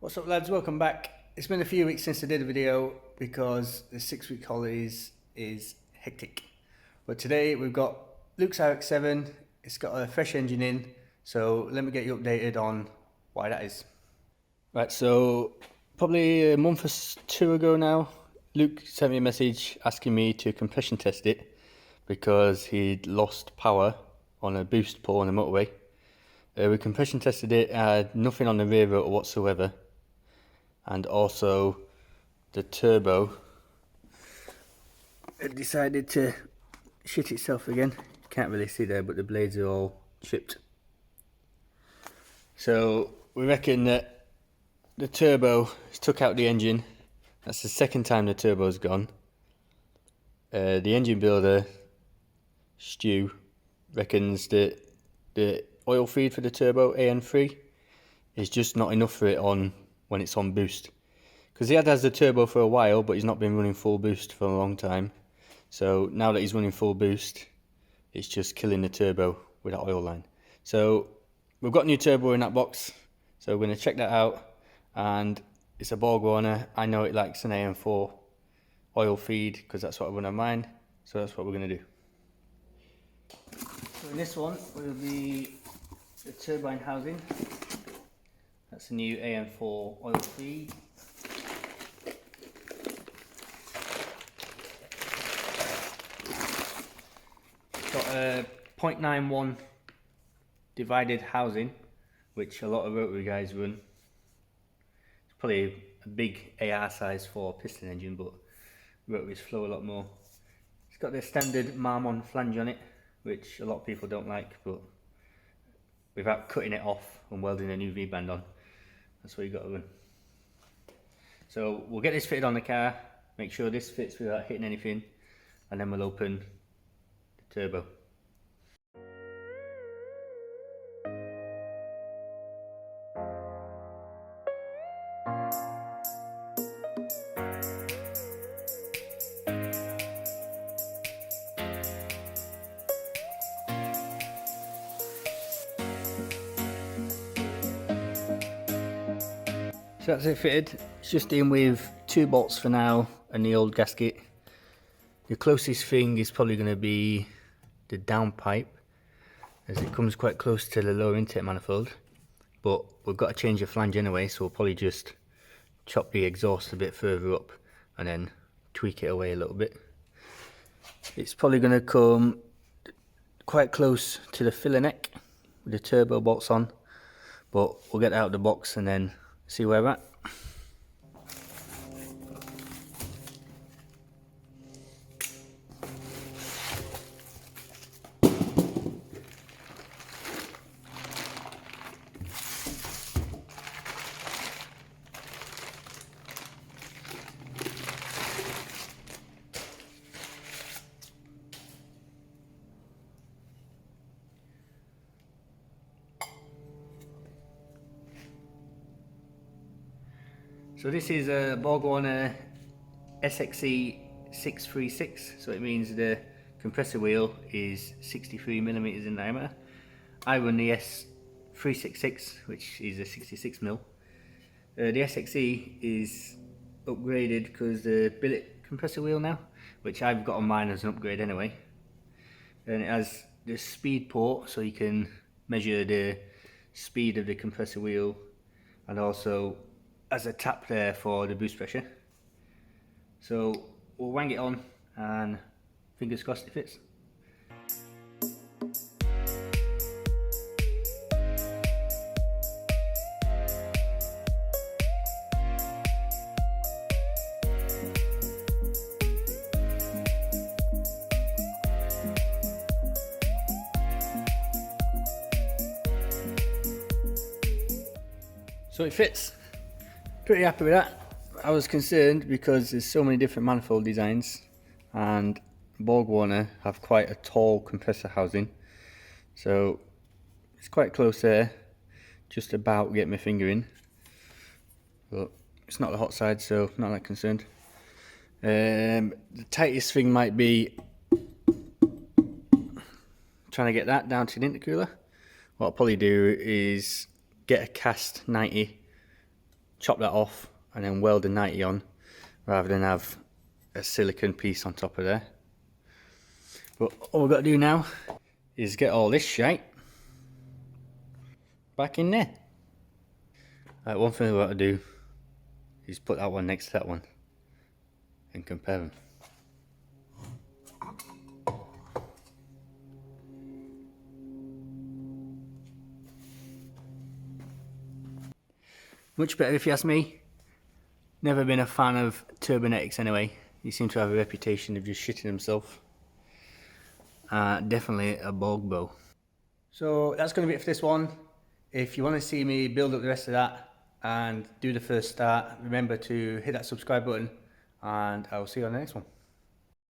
What's up, lads? Welcome back. It's been a few weeks since I did a video because the 6-week holidays is hectic. But today we've got Luke's RX7. It's got a fresh engine in, so let me get you updated on why that is. Right, so probably a month or two ago now, Luke sent me a message asking me to compression test it because he'd lost power on a boost pole on the motorway. We compression tested it, had nothing on the rear rotor whatsoever, and also the turbo it decided to shit itself again. You can't really see there, but the blades are all chipped. So we reckon that the turbo has took out the engine. That's the second time the turbo's gone. The engine builder, Stu, reckons that the oil feed for the turbo, AN3, is just not enough for it on when it's on boost. Because he has the turbo for a while, but he's not been running full boost for a long time. So now that he's running full boost, it's just killing the turbo with that oil line. So we've got new turbo in that box, so we're going to check that out. And it's a Borgwarner. I know it likes an AN4 oil feed because that's what I run on mine. So that's what we're going to do. So in this one will be the turbine housing. That's a new AN4 oil feed. Got a 0.91 divided housing, which a lot of rotary guys run. It's probably a big AR size for a piston engine, but rotaries flow a lot more. It's got the standard Marmon flange on it, which a lot of people don't like, but without cutting it off and welding a new V-band on, that's what you got to run. So we'll get this fitted on the car, make sure this fits without hitting anything, and then we'll open the turbo. So that's it fitted. It's just in with 2 bolts for now and the old gasket. The closest thing is probably going to be the downpipe, as it comes quite close to the lower intake manifold. But we've got to change the flange anyway, so we'll probably just chop the exhaust a bit further up and then tweak it away a little bit. It's probably going to come quite close to the filler neck with the turbo bolts on, but we'll get out of the box and then see where we're at. So this is a Borgwarner S363SXE, so it means the compressor wheel is 63mm in diameter. I run the S366, which is a 66mm. The SXE is upgraded because the billet compressor wheel now, which I've got on mine as an upgrade anyway. And it has the speed port, so you can measure the speed of the compressor wheel, and also as a tap there for the boost pressure. So we'll wang it on and fingers crossed it fits. So it fits. Pretty happy with that. I was concerned because there's so many different manifold designs, and Borgwarner have quite a tall compressor housing, so it's quite close there, just about get my finger in, but it's not the hot side, so not that concerned. The tightest thing might be trying to get that down to the intercooler. What I'll probably do is get a cast 90 chop that off and then weld the 90 on, rather than have a silicone piece on top of there. But all we've got to do now is get all this shite back in there. One thing we've got to do is put that one next to that one and compare them. Much better if you ask me. Never been a fan of turbonetics anyway. He seems to have a reputation of just shitting himself. Definitely a bogbo. So that's going to be it for this one. If you want to see me build up the rest of that and do the first start, remember to hit that subscribe button, and I will see you on the next one.